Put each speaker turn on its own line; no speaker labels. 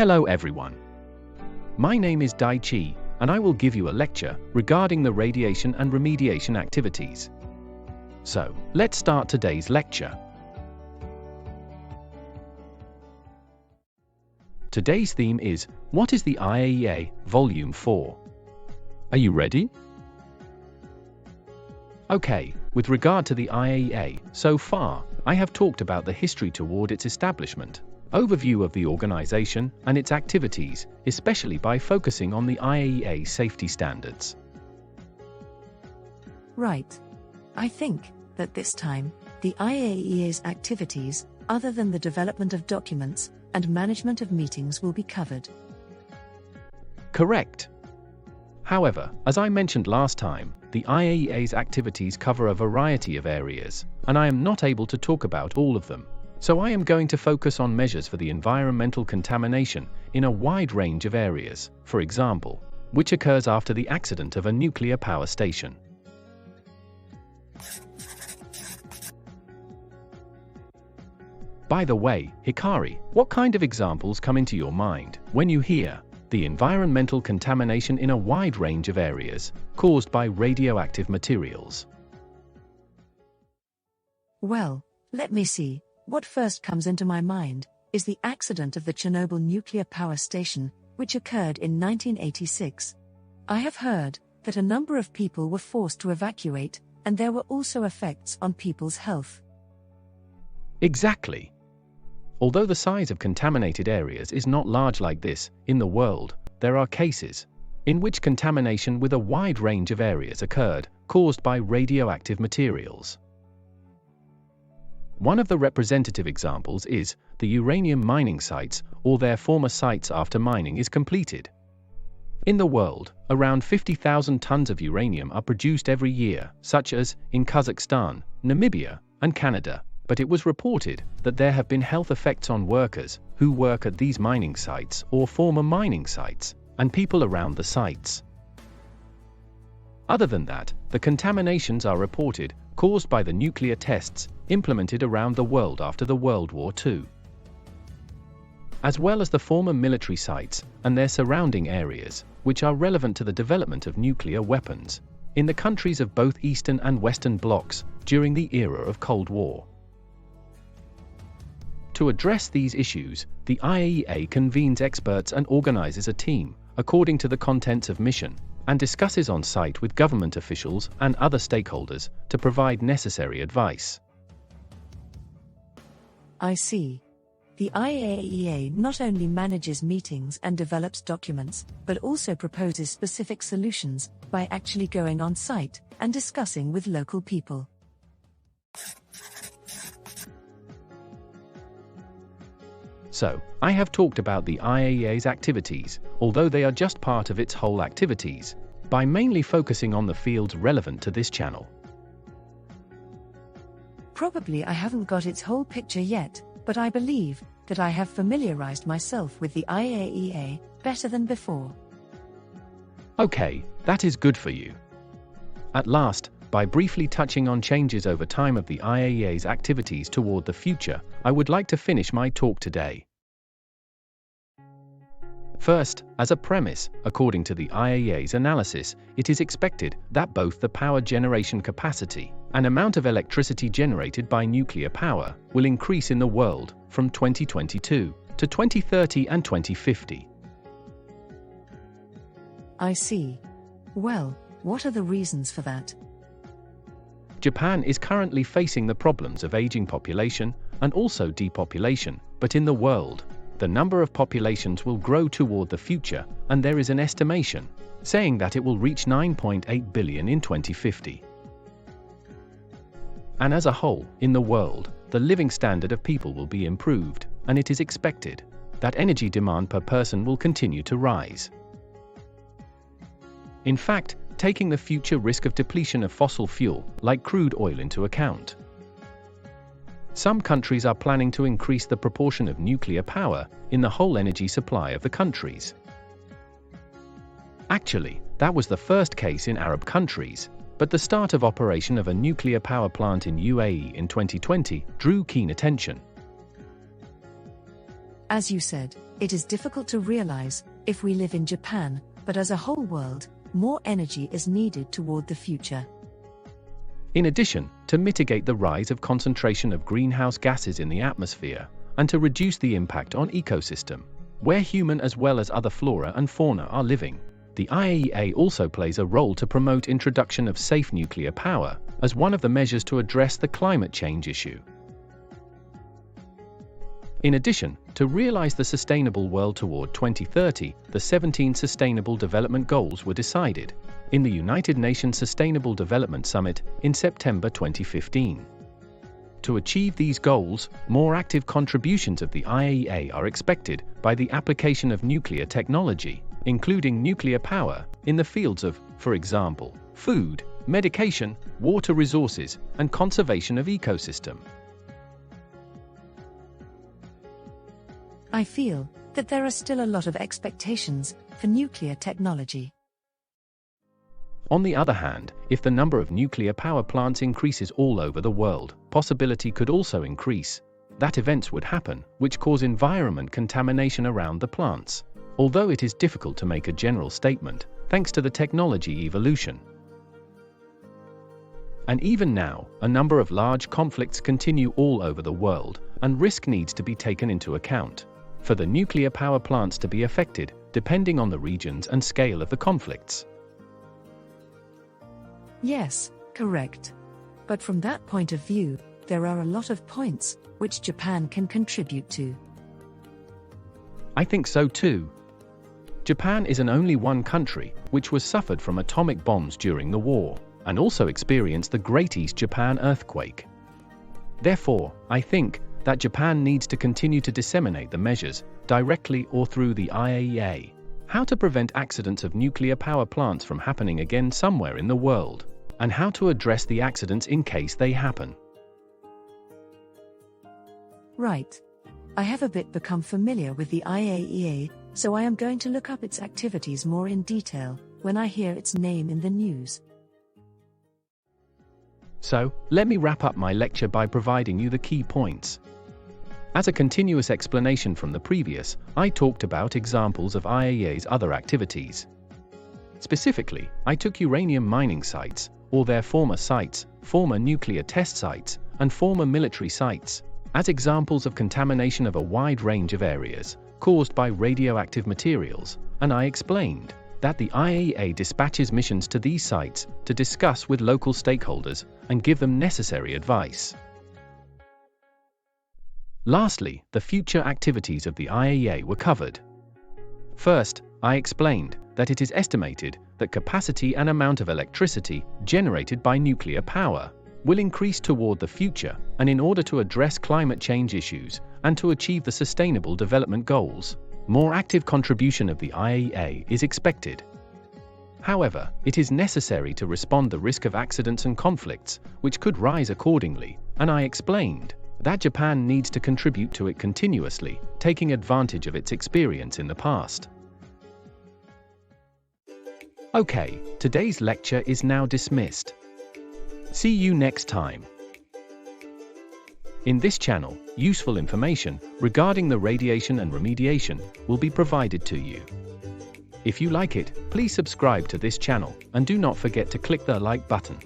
Hello everyone. My name is Dai Chi, and I will give you a lecture regarding the radiation and remediation activities. So, let's start today's lecture. Today's theme is, what is the IAEA, Volume 4? Are you ready? Okay, with regard to the IAEA, so far, I have talked about the history toward its establishment, overview of the organization and its activities, especially by focusing on the IAEA Safety Standards.
Right. I think that this time, the IAEA's activities, other than the development of documents and management of meetings, will be covered.
Correct. However, as I mentioned last time, the IAEA's activities cover a variety of areas, and I am not able to talk about all of them. So I am going to focus on measures for the environmental contamination in a wide range of areas, for example, which occurs after the accident of a nuclear power station. By the way, Hikari, what kind of examples come into your mind when you hear the environmental contamination in a wide range of areas caused by radioactive materials?
Well, let me see. What first comes into my mind is the accident of the Chernobyl nuclear power station, which occurred in 1986. I have heard that a number of people were forced to evacuate, and there were also effects on people's health.
Exactly. Although the size of contaminated areas is not large like this, in the world, there are cases in which contamination with a wide range of areas occurred, caused by radioactive materials. One of the representative examples is the uranium mining sites, or their former sites after mining is completed. In the world, around 50,000 tons of uranium are produced every year, such as in Kazakhstan, Namibia, and Canada. But it was reported that there have been health effects on workers who work at these mining sites or former mining sites, and people around the sites. Other than that, the contaminations are reported caused by the nuclear tests implemented around the world after the World War II, as well as the former military sites and their surrounding areas, which are relevant to the development of nuclear weapons in the countries of both Eastern and Western blocs during the era of Cold War. To address these issues, the IAEA convenes experts and organizes a team, according to the contents of mission, and discusses on site with government officials and other stakeholders to provide necessary advice.
I see. The IAEA not only manages meetings and develops documents, but also proposes specific solutions by actually going on site and discussing with local people.
So, I have talked about the IAEA's activities, although they are just part of its whole activities, by mainly focusing on the fields relevant to this channel.
Probably I haven't got its whole picture yet, but I believe that I have familiarized myself with the IAEA better than before.
Okay, that is good for you. At last, by briefly touching on changes over time of the IAEA's activities toward the future, I would like to finish my talk today. First, as a premise, according to the IAEA's analysis, it is expected that both the power generation capacity and amount of electricity generated by nuclear power will increase in the world from 2022 to 2030 and 2050.
I see. Well, what are the reasons for that?
Japan is currently facing the problems of aging population and also depopulation, but in the world, the number of populations will grow toward the future, and there is an estimation saying that it will reach 9.8 billion in 2050. And as a whole, in the world, the living standard of people will be improved, and it is expected that energy demand per person will continue to rise. In fact, taking the future risk of depletion of fossil fuel, like crude oil, into account. Some countries are planning to increase the proportion of nuclear power in the whole energy supply of the countries. Actually, that was the first case in Arab countries, but the start of operation of a nuclear power plant in UAE in 2020 drew keen attention.
As you said, it is difficult to realize, if we live in Japan, but as a whole world, more energy is needed toward the future.
In addition, to mitigate the rise of concentration of greenhouse gases in the atmosphere, and to reduce the impact on ecosystem, where human as well as other flora and fauna are living, the IAEA also plays a role to promote introduction of safe nuclear power, as one of the measures to address the climate change issue. In addition, to realize the sustainable world toward 2030, the 17 Sustainable Development Goals were decided in the United Nations Sustainable Development Summit in September 2015. To achieve these goals, more active contributions of the IAEA are expected by the application of nuclear technology, including nuclear power, in the fields of, for example, food, medication, water resources, and conservation of ecosystem.
I feel that there are still a lot of expectations for nuclear technology.
On the other hand, if the number of nuclear power plants increases all over the world, possibility could also increase that events would happen which cause environment contamination around the plants. Although it is difficult to make a general statement, thanks to the technology evolution. And even now, a number of large conflicts continue all over the world, and risk needs to be taken into account for the nuclear power plants to be affected, depending on the regions and scale of the conflicts.
Yes, correct. But from that point of view, there are a lot of points which Japan can contribute to.
I think so too. Japan is an only one country which was suffered from atomic bombs during the war, and also experienced the Great East Japan earthquake. Therefore, I think that Japan needs to continue to disseminate the measures, directly or through the IAEA, how to prevent accidents of nuclear power plants from happening again somewhere in the world, and how to address the accidents in case they happen.
Right. I have a bit become familiar with the IAEA, so I am going to look up its activities more in detail when I hear its name in the news.
So, let me wrap up my lecture by providing you the key points. As a continuous explanation from the previous, I talked about examples of IAEA's other activities. Specifically, I took uranium mining sites, or their former sites, former nuclear test sites, and former military sites, as examples of contamination of a wide range of areas, caused by radioactive materials, and I explained that the IAEA dispatches missions to these sites to discuss with local stakeholders and give them necessary advice. Lastly, the future activities of the IAEA were covered. First, I explained that it is estimated that capacity and amount of electricity generated by nuclear power will increase toward the future, and in order to address climate change issues and to achieve the Sustainable Development Goals, more active contribution of the IAEA is expected. However, it is necessary to respond to the risk of accidents and conflicts, which could rise accordingly, and I explained that Japan needs to contribute to it continuously, taking advantage of its experience in the past. Okay, today's lecture is now dismissed. See you next time. In this channel, useful information regarding the radiation and remediation will be provided to you. If you like it, please subscribe to this channel and do not forget to click the like button.